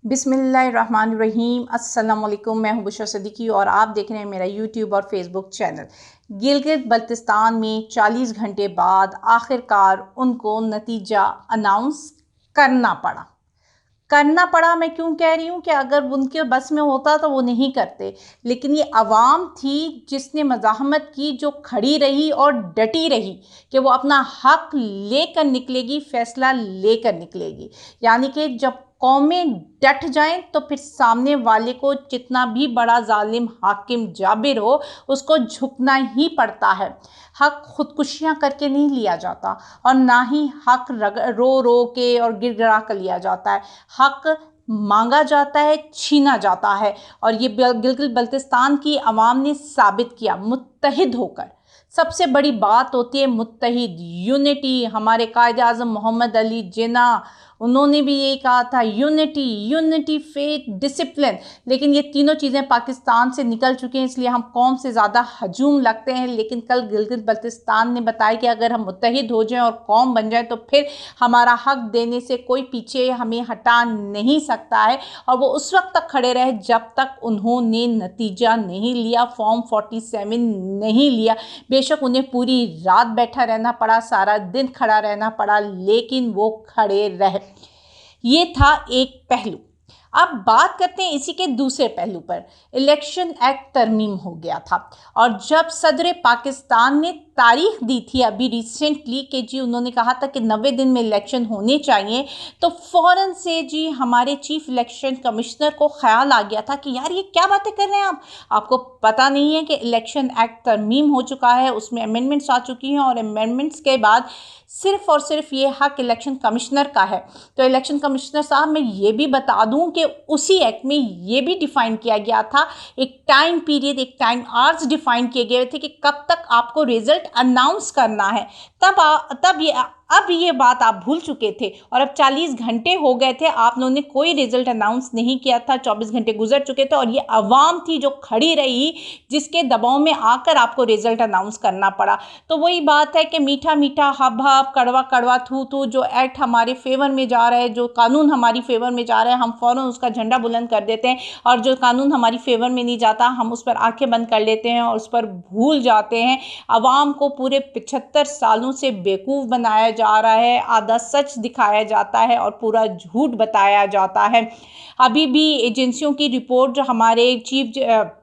बिस्मिल्लाहिर्रहमानिर्रहीम। अस्सलाम वालेकुम। मैं हूं बुशरा सिद्दीकी और आप देख रहे हैं मेरा यूट्यूब और फेसबुक चैनल। गिलगित बल्तिस्तान में 40 घंटे बाद आखिरकार उनको नतीजा अनाउंस करना पड़ा। मैं क्यों कह रही हूँ कि अगर उनके बस में होता तो वो नहीं करते, लेकिन ये अवाम थी जिसने मज़ाहमत की, जो खड़ी रही और डटी रही कि वो अपना हक लेकर निकलेगी, फ़ैसला लेकर निकलेगी। यानी कि जब कौमें डट जाएं तो फिर सामने वाले को जितना भी बड़ा जालिम हाकिम जाबिर हो उसको झुकना ही पड़ता है। हक खुदकुशियाँ करके नहीं लिया जाता और ना ही हक रो रो के और गिड़गिड़ा कर लिया जाता है। हक मांगा जाता है, छीना जाता है और ये गिलगित बल्तिस्तान की आवाम ने साबित किया मुत्तहिद होकर। सबसे बड़ी बात होती है मुत्तहिद, यूनिटी। हमारे कायदे आज़म मोहम्मद अली जिन्ना, उन्होंने भी यही कहा था, यूनिटी, फेथ, डिसिप्लिन। लेकिन ये तीनों चीज़ें पाकिस्तान से निकल चुकी हैं, इसलिए हम कौम से ज़्यादा हजूम लगते हैं। लेकिन कल गिलगित बल्तिस्तान ने बताया कि अगर हम मुत्तहिद हो जाएं और कौम बन जाए तो फिर हमारा हक देने से कोई पीछे हमें हटा नहीं सकता है। और वो उस वक्त तक खड़े रहे जब तक उन्होंने नतीजा नहीं लिया, फॉर्म 47 नहीं लिया। बेशक उन्हें पूरी रात बैठा रहना पड़ा, सारा दिन खड़ा रहना पड़ा, लेकिन वो खड़े रहे। ये था एक पहलू। अब बात करते हैं इसी के दूसरे पहलू पर। इलेक्शन एक्ट तरमीम हो गया था और जब सदर पाकिस्तान ने तारीख दी थी अभी रिसेंटली कि जी उन्होंने कहा था कि 90 दिन में इलेक्शन होने चाहिए, तो फ़ौरन से जी हमारे चीफ इलेक्शन कमिश्नर को ख्याल आ गया था कि यार ये क्या बातें कर रहे हैं आप, आपको पता नहीं है कि इलेक्शन एक्ट तरमीम हो चुका है, उसमें अमेंडमेंट्स आ चुकी हैं और अमेंडमेंट्स के बाद सिर्फ़ और सिर्फ ये हक इलेक्शन कमिश्नर का है। तो इलेक्शन कमिश्नर साहब, मैं ये भी बता दूं कि उसी एक्ट में ये भी डिफ़ाइन किया गया था, एक टाइम पीरियड, एक टाइम आवर्स डिफ़ाइन किए गए थे कि कब तक आपको रिज़ल्ट अनाउंस करना है। अब ये बात आप भूल चुके थे और अब 40 घंटे हो गए थे, आप लोगों ने कोई रिज़ल्ट अनाउंस नहीं किया था। 24 घंटे गुजर चुके थे और ये अवाम थी जो खड़ी रही, जिसके दबाव में आकर आपको रिज़ल्ट अनाउंस करना पड़ा। तो वही बात है कि मीठा मीठा हब हब, कड़वा कड़वा थू थू, जो एक्ट हमारे फेवर में जा रहा है, जो कानून हमारी फेवर में जा रहा है, हम फ़ौरन उसका झंडा बुलंद कर देते हैं, और जो कानून हमारी फेवर में नहीं जाता हम उस पर आंखें बंद कर लेते हैं और उस पर भूल जाते हैं। अवाम को पूरे 75 सालों से बेवकूफ़ बनाया जा रहा है, आधा सच दिखाया जाता है और पूरा झूठ बताया जाता है। अभी भी एजेंसियों की रिपोर्ट जो हमारे चीफ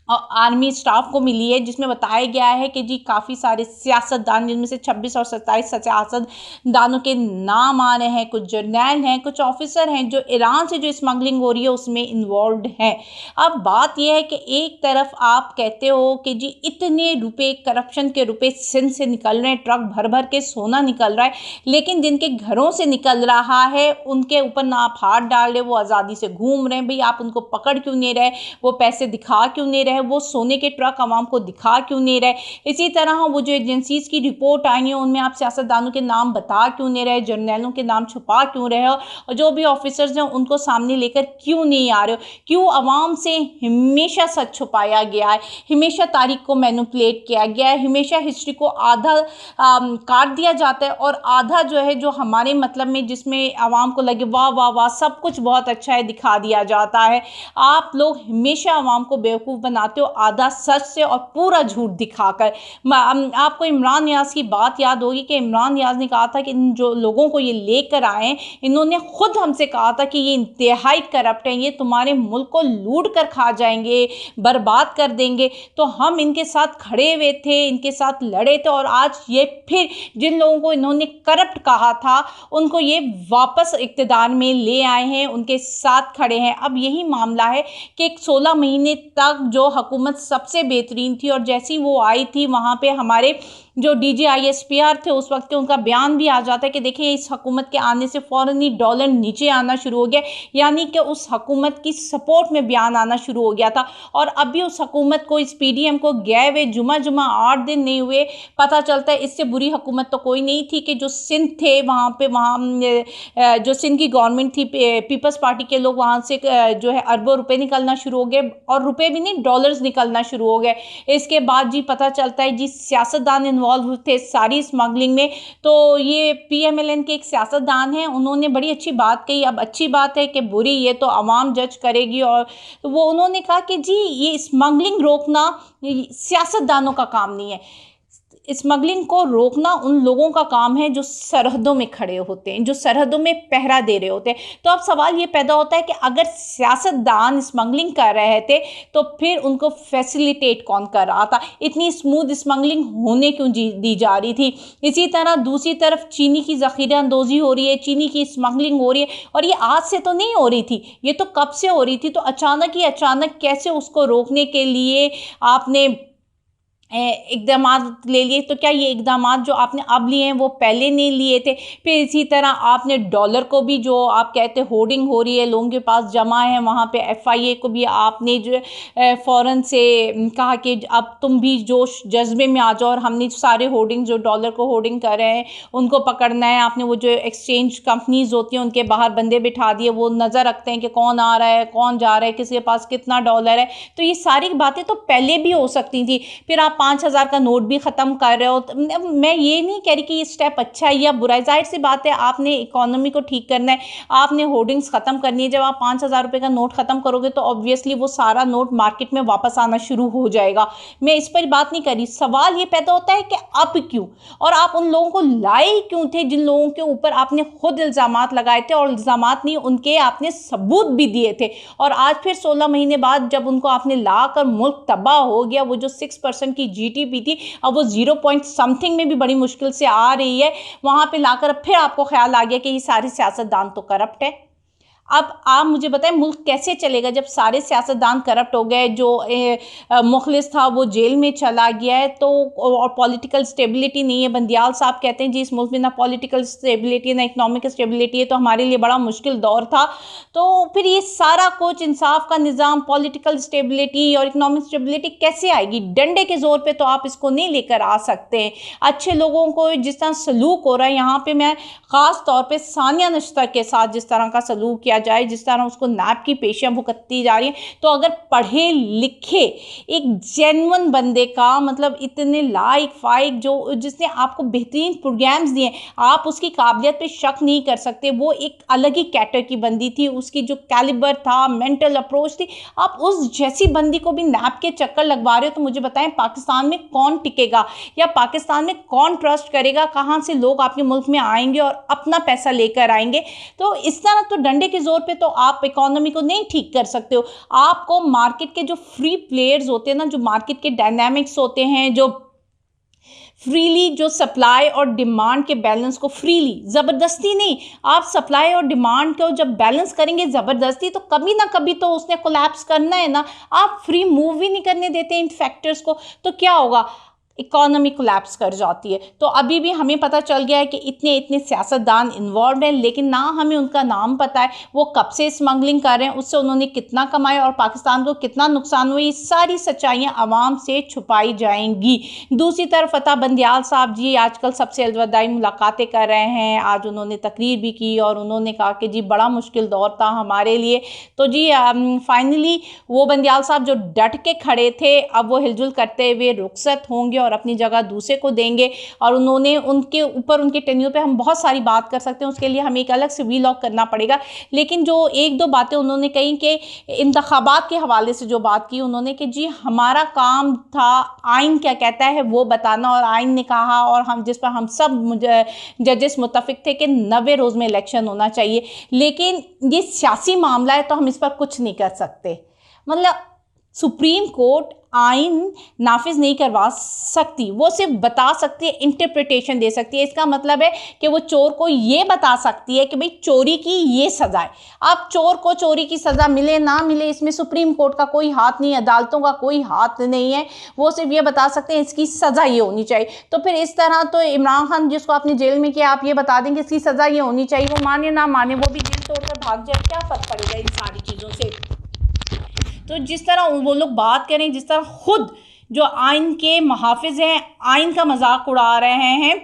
आर्मी स्टाफ को मिली है, जिसमें बताया गया है कि जी काफ़ी सारे सियासतदान, जिनमें से 26 और 27 सियासतदानों के नाम आ रहे हैं, कुछ जर्नैल हैं, कुछ ऑफिसर हैं जो ईरान से जो स्मगलिंग हो रही है उसमें इन्वॉल्व हैं। अब बात यह है कि एक तरफ आप कहते हो कि जी इतने रुपए करप्शन के रुपए सिंध से निकल रहे हैं, ट्रक भर भर के सोना निकल रहा है, लेकिन जिनके घरों से निकल रहा है उनके ऊपर ना आप हाथ डाल रहे, वो आज़ादी से घूम रहे हैं। भाई आप उनको पकड़ क्यों नहीं रहे, वो पैसे दिखा क्यों नहीं रहे, वो सोने के ट्रक आवाम को दिखा क्यों नहीं रहे। इसी तरह वो जो एजेंसीज की रिपोर्ट आई है उनमें आप सियासतदानों के नाम बता क्यों नहीं रहे, जर्नैलों के नाम छुपा क्यों रहे हो, और जो भी ऑफिसर्स हैं उनको सामने लेकर क्यों नहीं आ रहे हो। क्यों आवाम से हमेशा सच छुपाया गया है, हमेशा तारीख को मैनिपुलेट किया गया है, हमेशा हिस्ट्री को आधा काट दिया जाता है और आधा जो है जो हमारे मतलब में जिसमें आवाम को लगे वाह वाह वाह सब कुछ बहुत अच्छा है दिखा दिया जाता है। आप लोग हमेशा आवाम को बेवकूफ़ बनाते हो, आधा सच से और पूरा झूठ दिखाकर। आपको इमरान नियाज़ की बात याद होगी कि इमरान नियाज़ ने कहा था कि इन जो लोगों को ये लेकर आए, इन्होंने खुद हमसे कहा था कि ये इंतहाई करप्ट हैं, ये तुम्हारे मुल्क को लूट कर खा जाएंगे, बर्बाद कर देंगे। तो हम इनके साथ खड़े हुए थे, इनके साथ लड़े थे और आज ये फिर जिन लोगों को इन्होंने करप्ट कहा था उनको ये वापस इक़्तिदार में ले आए हैं, उनके साथ खड़े हैं। अब यही मामला है कि 16 महीने तक जो हुकूमत सबसे बेहतरीन थी और जैसी वो आई थी वहाँ पे हमारे जो DGISPR थे उस वक्त के उनका बयान भी आ जाता है कि देखिए इस हुकूमत के आने से फ़ौरन ही डॉलर नीचे आना शुरू हो गया, यानी कि उस हुकूमत की सपोर्ट में बयान आना शुरू हो गया था। और अभी उस हुकूमत को, इस PDM को गए हुए जुमा 8 दिन नहीं हुए, पता चलता है इससे बुरी हुकूमत तो कोई नहीं थी कि जो सिंध थे वहाँ जो सिंध की गवर्नमेंट थी, पीपल्स पार्टी के लोग वहाँ से जो है अरबों रुपए निकलना शुरू हो गए, और रुपए भी नहीं डॉलर्स निकलना शुरू हो गए। इसके बाद जी पता चलता है जी सियासतदान इन्वॉल्व थे सारी स्मगलिंग में। तो ये PMLN के एक सियासतदान हैं, उन्होंने बड़ी अच्छी बात कही। अब अच्छी बात है कि बुरी, ये तो आवाम जज करेगी। और वो उन्होंने कहा कि जी ये स्मगलिंग रोकना सियासतदानों का काम नहीं है, स्मगलिंग को रोकना उन लोगों का काम है जो सरहदों में खड़े होते हैं, जो सरहदों में पहरा दे रहे होते हैं। तो अब सवाल ये पैदा होता है कि अगर सियासतदान स्मगलिंग कर रहे थे तो फिर उनको फैसिलिटेट कौन कर रहा था? इतनी स्मूथ स्मगलिंग होने क्यों दी जा रही थी? इसी तरह दूसरी तरफ चीनी की ज़ख़ीरा अंदोज़ी हो रही है, चीनी की स्मगलिंग हो रही है, और ये आज से तो नहीं हो रही थी, ये तो कब से हो रही थी। तो अचानक कैसे उसको रोकने के लिए आपने इकदाम ले लिए? तो क्या ये इकदाम जो आपने अब लिए हैं वो पहले नहीं लिए थे? फिर इसी तरह आपने डॉलर को भी, जो आप कहते होर्डिंग हो रही है लोगों के पास जमा है, वहाँ पे FIA को भी आपने जो फ़ौरन से कहा कि अब तुम भी जोश जज्बे में आ जाओ और हमने सारे होर्डिंग जो डॉलर को होर्डिंग कर रहे हैं उनको पकड़ना है। आपने वो जो एक्सचेंज कंपनीज होती हैं उनके बाहर बंदे बिठा दिए, वो नज़र रखते हैं कि कौन आ रहा है, कौन जा रहा है, किसी के पास कितना डॉलर है। तो ये सारी बातें तो पहले भी हो सकती थी। फिर आप 5,000 का नोट भी ख़त्म कर रहे हो। मैं ये नहीं कह रही कि ये स्टेप अच्छा है या बुरा है, जाहिर सी बात है आपने इकोनॉमी को ठीक करना है, आपने होर्डिंग्स ख़त्म करनी है। जब आप 5,000 रुपये का नोट ख़त्म करोगे तो ऑब्वियसली वो सारा नोट मार्केट में वापस आना शुरू हो जाएगा। मैं इस पर बात नहीं कर रही। सवाल ये पैदा होता है कि अब क्यों, और आप उन लोगों को लाए क्यों थे जिन लोगों के ऊपर आपने खुद इल्ज़ामात लगाए थे, और इल्ज़ामात नहीं, उनके आपने सबूत भी दिए थे। और आज फिर 16 महीने बाद जब उनको आपने ला कर मुल्क तबाह हो गया, वो जो 6% की GDP थी अब वो 0 पॉइंट समथिंग में भी बड़ी मुश्किल से आ रही है, वहां पे लाकर फिर आपको ख्याल आ गया कि ये सारे सियासतदान तो करप्ट है। अब आप मुझे बताएं मुल्क कैसे चलेगा जब सारे सियासतदान करप्ट हो गए? जो मुखलिस था वो जेल में चला गया है, तो और पॉलिटिकल स्टेबिलिटी नहीं है। बंदियाल साहब कहते हैं जी इस मुल्क में ना पॉलिटिकल स्टेबिलिटी ना इकोनॉमिक स्टेबिलिटी है, तो हमारे लिए बड़ा मुश्किल दौर था। तो फिर ये सारा कुछ इंसाफ का निज़ाम, पॉलिटिकल स्टेबिलिटी और इकोनॉमिक स्टेबिलिटी कैसे आएगी? डंडे के ज़ोर पर तो आप इसको नहीं लेकर आ सकते। अच्छे लोगों को जिस तरह सलूक हो रहा है, यहाँ पर मैं ख़ास तौर पर सानिया नश्तर के साथ जिस तरह का सलूक किया जाए, जिस तरह उसको नैब की पेशियां भुगतती जा रही हैं, तो अगर पढ़े लिखे एक जेन्युइन बंदे का, मतलब इतने लाइक फाइक जो जिसने आपको बेहतरीन प्रोग्राम्स दिए, आप उसकी काबिलियत पे शक नहीं कर सकते। वो एक अलग ही कैटर की बंदी थी, उसकी जो कैलिबर था, मेंटल अप्रोच थी, आप उस जैसी बंदी को भी नैब के चक्कर लगवा रहे हो। तो मुझे बताएं पाकिस्तान में कौन टिकेगा या पाकिस्तान में कौन ट्रस्ट करेगा? कहाँ से लोग आपके मुल्क में आएंगे और अपना पैसा लेकर आएंगे? तो इस तरह तो डंडे के जोर पे तो आप इकोनॉमी को नहीं ठीक कर सकते हो। आपको मार्केट के जो फ्री प्लेयर्स होते हैं ना, जो मार्केट के डायनामिक्स होते हैं, जो फ्रीली जो सप्लाई और डिमांड के बैलेंस को फ्रीली, ज़बरदस्ती नहीं, आप सप्लाई और डिमांड को जब बैलेंस करेंगे ज़बरदस्ती, तो कभी ना कभी तो उसने कोलैप्स करना है ना। आप फ्री मूव भी नहीं करने देते इन फैक्टर्स को, तो क्या होगा? इकोनॉमी कोलैप्स कर जाती है। तो अभी भी हमें पता चल गया है कि इतने इतने सियासतदान इन्वॉल्व हैं, लेकिन ना हमें उनका नाम पता है, वो कब से स्मगलिंग कर रहे हैं, उससे उन्होंने कितना कमाया और पाकिस्तान को कितना नुकसान हुआ। ये सारी सच्चाइयाँ आवाम से छुपाई जाएंगी। दूसरी तरफ फतह बंदियाल साहब जी आजकल सबसे अलविदाई मुलाकातें कर रहे हैं। आज उन्होंने तकरीर भी की और उन्होंने कहा कि जी बड़ा मुश्किल दौर था हमारे लिए। तो जी फाइनली वो बंदियाल साहब जो डट के खड़े थे, अब वो हिलजुल करते हुए रुखसत होंगे और अपनी जगह दूसरे को देंगे। और उन्होंने उनके ऊपर, उनके टेन्योर पे हम बहुत सारी बात कर सकते हैं, उसके लिए हमें एक अलग से वीलॉग करना पड़ेगा। लेकिन जो एक दो बातें उन्होंने कही कि इंतखाबात के हवाले से जो बात की उन्होंने कि जी हमारा काम था आइन क्या कहता है वो बताना, और आइन ने कहा और हम जिस पर हम सब जजेस मुत्तफिक थे कि 90 रोज़ में इलेक्शन होना चाहिए। लेकिन ये सियासी मामला है तो हम इस पर कुछ नहीं कर सकते। मतलब सुप्रीम कोर्ट आइन नाफिज नहीं करवा सकती, वो सिर्फ बता सकती है, इंटरप्रिटेशन दे सकती है। इसका मतलब है कि वो चोर को ये बता सकती है कि भाई चोरी की ये सज़ा है। अब चोर को चोरी की सज़ा मिले ना मिले, इसमें सुप्रीम कोर्ट का कोई हाथ नहीं है, अदालतों का कोई हाथ नहीं है। वो सिर्फ ये बता सकते हैं इसकी सज़ा ये होनी चाहिए। तो फिर इस तरह तो इमरान खान जिसको आपने जेल में किया, आप ये बता देंगे इसकी सज़ा ये होनी चाहिए, वो माने ना माने, वो भी जेल तोड़कर भाग जाए, क्या फ़र्क पड़ेगा इन सारी चीज़ों से? तो जिस तरह वो लोग बात करें, जिस तरह खुद जो आइन के मुहाफिज हैं आइन का मजाक उड़ा रहे हैं,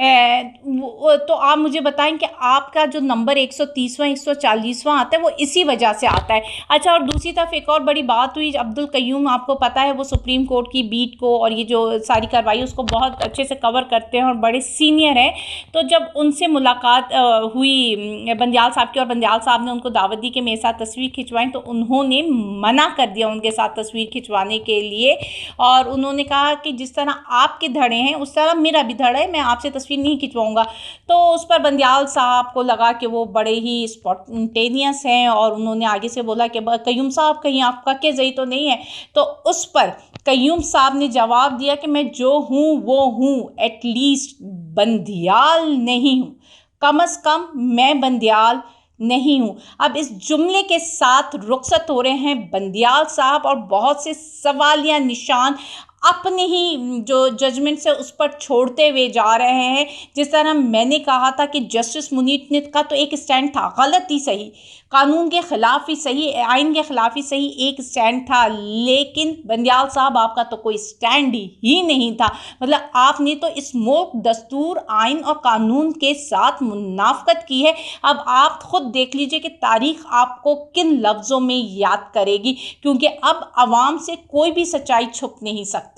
तो आप मुझे बताएं कि आपका जो नंबर 130वां 140वां आता है वो इसी वजह से आता है। अच्छा, और दूसरी तरफ एक और बड़ी बात हुई, अब्दुल कय्यूम आपको पता है वो सुप्रीम कोर्ट की बीट को और ये जो सारी कार्रवाई उसको बहुत अच्छे से कवर करते हैं और बड़े सीनियर हैं। तो जब उनसे मुलाकात हुई बंदियाल साहब की और बंदियाल साहब ने उनको दावत दी कि मेरे साथ तस्वीर खिंचवाएं, तो उन्होंने मना कर दिया उनके साथ तस्वीर खिंचवाने के लिए। और उन्होंने कहा कि जिस तरह आपके धड़े हैं उस तरह मेरा भी धड़ा है, मैं आपसे तस्वीर नहीं खिंचवाऊंगा। तो उस पर बंदियाल साहब को लगा कि वो बड़े ही स्पॉन्टेनियस हैं और उन्होंने आगे से बोला कि कय्यूम साहब कहीं आपका केज़ई तो नहीं है। तो उस पर कय्यूम साहब ने जवाब दिया कि मैं जो हूँ वो हूँ, एटलीस्ट बंदियाल नहीं हूँ, कम से कम मैं बंदियाल नहीं हूँ। अब इस जुमले के साथ रुखसत हो रहे हैं बंदियाल साहब और बहुत से सवालिया निशान अपने ही जो जजमेंट से उस पर छोड़ते हुए जा रहे हैं। जिस तरह मैंने कहा था कि जस्टिस मुनीर का तो एक स्टैंड था, गलत ही सही, कानून के ख़िलाफ़ ही सही, आइन के ख़िलाफ़ ही सही एक स्टैंड था, लेकिन बंदियाल साहब आपका तो कोई स्टैंड ही नहीं था। मतलब आपने तो इस मुल्क दस्तूर, आइन और कानून के साथ मुनाफ़कत की है। अब आप खुद देख लीजिए कि तारीख़ आपको किन लफ्ज़ों में याद करेगी, क्योंकि अब आवाम से कोई भी सच्चाई छुप नहीं सकती।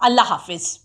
अल्लाह हाफ़िज़।